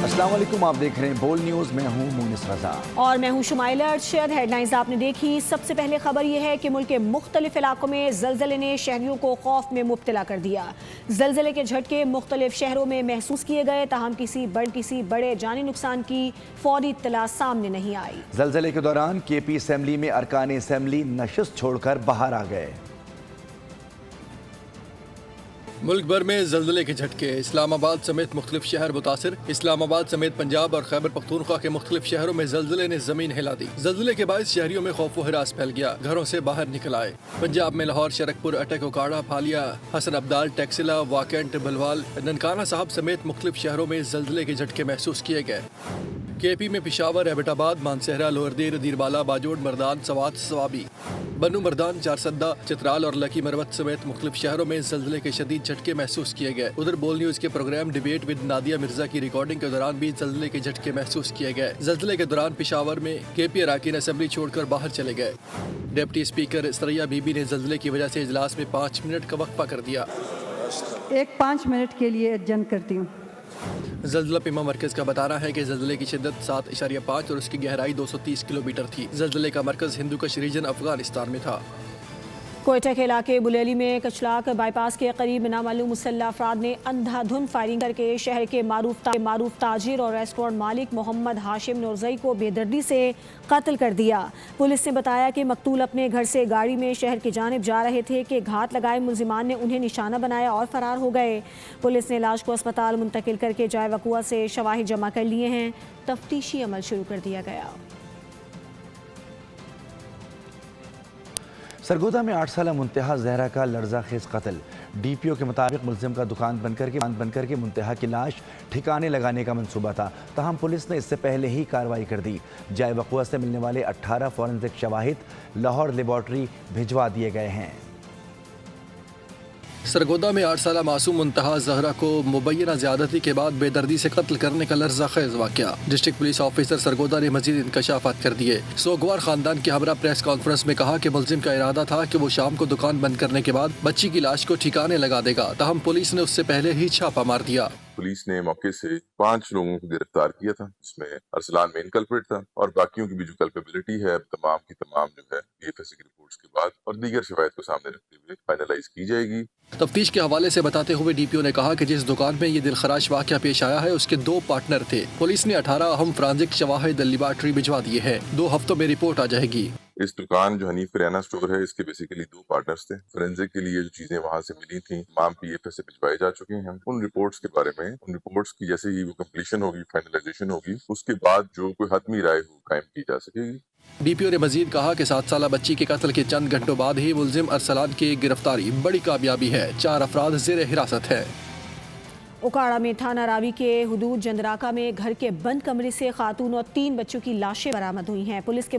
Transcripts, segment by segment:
السلام علیکم، آپ دیکھ رہے ہیں بول نیوز، میں ہوں مونس رضا اور میں ہوں شمائلہ ارشد۔ ہیڈ لائنز آپ نے دیکھی۔ سب سے پہلے خبر یہ ہے کہ ملک کے مختلف علاقوں میں زلزلے نے شہریوں کو خوف میں مبتلا کر دیا۔ زلزلے کے جھٹکے مختلف شہروں میں محسوس کیے گئے، تاہم کسی بڑے جانی نقصان کی فوری اطلاع سامنے نہیں آئی۔ زلزلے کے دوران کے پی اسمبلی میں ارکان اسمبلی نشست چھوڑ کر باہر آ گئے۔ ملک بھر میں زلزلے کے جھٹکے، اسلام آباد سمیت مختلف شہر متاثر۔ اسلام آباد سمیت پنجاب اور خیبر پختونخوا کے مختلف شہروں میں زلزلے نے زمین ہلا دی۔ زلزلے کے باعث شہریوں میں خوف و ہراس پھیل گیا، گھروں سے باہر نکل آئے۔ پنجاب میں لاہور، شرکپور، اٹک، اوکاڑا، پھالیا، حسن ابدال، ٹیکسلا، واکنٹ، بلوال، ننکانہ صاحب سمیت مختلف شہروں میں زلزلے کے جھٹکے محسوس کیے گئے۔ کے پی میں پشاور، ایبٹ آباد، مانسہرہ، لوئر دیر، دیر بالا، باجوڑ، مردان، سوات، سوابی، بنو مردان، چارسدہ، چترال اور لکی مروت سمیت مختلف شہروں میں زلزلے کے شدید جھٹکے محسوس کیے گئے۔ ادھر بول نیوز کے programme debate with Nadia Mirza کی ریکارڈنگ کے دوران بھی زلزلے کے جھٹکے محسوس کیے گئے۔ زلزلے کے دوران پشاور میں کے پی اراکین اسمبلی چھوڑ کر باہر چلے گئے۔ Deputy speaker Suraya Bibi نے زلزلے کی وجہ سے اجلاس میں 5 منٹ کا وقفہ کر دیا۔ 5 منٹ کے لیے ایڈجرن کرتی ہوں۔ زلزلہ پیما مرکز کا بتانا ہے کہ زلزلے کی شدت 7.5 اور اس کی گہرائی 230 کلومیٹر تھی۔ زلزلے کا مرکز ہندوکش ریجن افغانستان میں تھا۔ کوئٹہ کے علاقے بلیلی میں کچلاک بائی پاس کے قریب نامعلوم مسلح افراد نے اندھا دھند فائرنگ کر کے شہر کے معروف تاجر اور ریسٹورنٹ مالک محمد ہاشم نورزئی کو بے دردی سے قتل کر دیا۔ پولیس نے بتایا کہ مقتول اپنے گھر سے گاڑی میں شہر کی جانب جا رہے تھے کہ گھات لگائے ملزمان نے انہیں نشانہ بنایا اور فرار ہو گئے۔ پولیس نے لاش کو اسپتال منتقل کر کے جائے وقوع سے شواہد جمع کر لیے ہیں۔ تفتیشی عمل شروع کر دیا گیا۔ سرگودا میں 8 سالہ منتہا زہرا کا لرزہ خیز قتل۔ ڈی پی او کے مطابق ملزم کا دکان بند کر کے منتہا کی لاش ٹھکانے لگانے کا منصوبہ تھا، تاہم پولیس نے اس سے پہلے ہی کارروائی کر دی۔ جائے وقوع سے ملنے والے 18 فورنزک شواہد لاہور لیبارٹری بھجوا دیے گئے ہیں۔ سرگودا میں 8 سالہ معصوم منتہا زہرا کو مبینہ زیادتی کے بعد بے دردی سے قتل کرنے کا لرزہ خیز واقعہ۔ ڈسٹرکٹ پولیس آفیسر سرگودا نے مزید انکشافات کر دیے۔ سوگوار خاندان کے ہمراہ پریس کانفرنس میں کہا کہ ملزم کا ارادہ تھا کہ وہ شام کو دکان بند کرنے کے بعد بچی کی لاش کو ٹھکانے لگا دے گا، تاہم پولیس نے اس سے پہلے ہی چھاپہ مار دیا۔ پولیس نے موقع سے 5 لوگوں کو گرفتار کیا تھا، جس میں ارسلان مین کلپریٹ تھا، اور باقیوں کی بھی جو کلپیبلٹی ہے تمام کی تمام جو ہے بی ایف ایس کی رپورٹس کے بعد اور دیگر شواہد کو سامنے رکھتے ہوئے فائنلائز کی جائے گی۔ تفتیش کے حوالے سے بتاتے ہوئے ڈی پی او نے کہا کہ جس دکان میں یہ دلخراش واقعہ پیش آیا ہے اس کے 2 پارٹنر تھے۔ پولیس نے 18 اہم فرانزک شواہد لیبارٹری بھجوا دیے ہیں۔ 2 ہفتوں میں رپورٹ آ جائے گی۔ اس دکان جو حنیف کریانہ سٹور ہے، اس کے بیسیکلی 2 پارٹنرز تھے۔ فورینزک کے لیے جو چیزیں وہاں سے ملی تھیں تمام پی ایف ایس سے بھجوائے جا چکے ہیں۔ ان رپورٹس کے بارے میں، ان رپورٹس کی جیسے ہی وہ کمپلیشن ہوگی، فائنلائزیشن ہوگی، اس کے بعد جو کوئی حتمی رائے ہو قائم کی جا سکے گی۔ ڈی پی او نے مزید کہا کہ 7 سالہ بچی کے قتل کے چند گھنٹوں بعد ہی ملزم ارسلان کی گرفتاری بڑی کامیابی ہے۔ 4 افراد زیر حراست ہیں۔ اوکاڑا میں تھانہ راوی کے حدود جندراکا میں گھر کے بند کمرے سے خاتون اور 3 بچوں کی لاشیں برآمد ہوئی ہیں۔ پولیس کے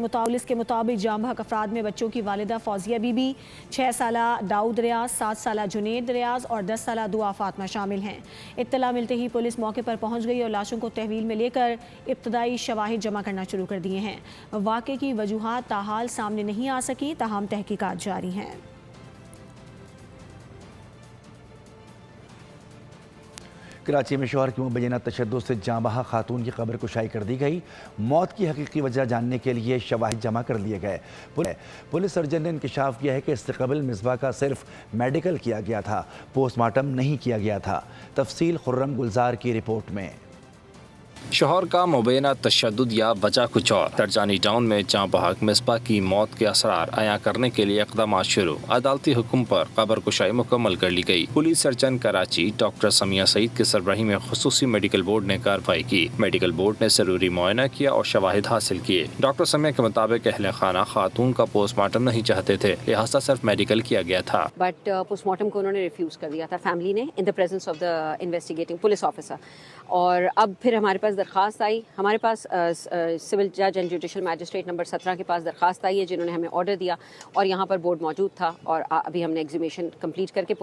مطابق جاں بحق افراد میں بچوں کی والدہ فوزیہ بی بی، 6 سالہ داؤد ریاض، 7 سالہ جنید ریاض اور 10 سالہ دعا فاطمہ شامل ہیں۔ اطلاع ملتے ہی پولیس موقع پر پہنچ گئی اور لاشوں کو تحویل میں لے کر ابتدائی شواہد جمع کرنا شروع کر دیے ہیں۔ واقعے کی وجوہات تاحال سامنے نہیں آ سکی، تاہم تحقیقات جاری ہیں۔ کراچی میں شوہر کی مبینہ تشدد سے جاں بحق خاتون کی قبر کشائی کر دی گئی۔ موت کی حقیقی وجہ جاننے کے لیے شواہد جمع کر لیے گئے۔ پولیس سرجن نے انکشاف کیا ہے کہ اس سے قبل مصباح کا صرف میڈیکل کیا گیا تھا، پوسٹ مارٹم نہیں کیا گیا تھا۔ تفصیل خرم گلزار کی رپورٹ میں۔ شوہر کا مبینہ تشدد یا وجہ کچھ اور۔ ترجانی ٹاؤن میں جاں بحق مصباح کی موت کے اسرار عیاں کرنے کے لیے اقدامات شروع۔ عدالتی حکم پر قبر کشائی مکمل کر لی گئی۔ Police surgeon Karachi doctor Sumaiya Saeed کی سربراہی میں خصوصی میڈیکل بورڈ نے کارروائی کی۔ میڈیکل بورڈ نے ضروری معائنہ کیا اور شواہد حاصل کیے۔ ڈاکٹر سمیہ کے مطابق اہل خانہ خاتون کا پوسٹ مارٹم نہیں چاہتے تھے، لہٰذا صرف میڈیکل کیا گیا تھا۔ بٹ پوسٹ مارٹم کو انہوں نے ریفیوز کر دیا تھا فیملی نے، in the presence of the investigating police officer. اور اب پھر ہمارے پاس درخواست آئی، ہمارے پاس سول جج اینڈ جوڈیشل میجسٹریٹ نمبر 17 کے پاس درخواست آئی ہے، جنہوں نے ہمیں آرڈر دیا، اور یہاں پر بورڈ موجود تھا، اور ابھی ہم نے ایگزیمیشن کمپلیٹ کر کے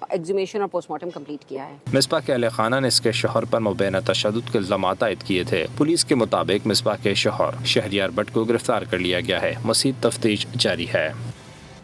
ایگزیمیشن اور پوسٹ مارٹم کمپلیٹ کیا ہے۔ مصباح کے اہل خانہ نے اس کے شوہر پر مبینہ تشدد کے الزامات عائد کیے تھے۔ پولیس کے مطابق مصباح کے شوہر شہریار بٹ کو گرفتار کر لیا گیا ہے۔ مزید تفتیش جاری ہے۔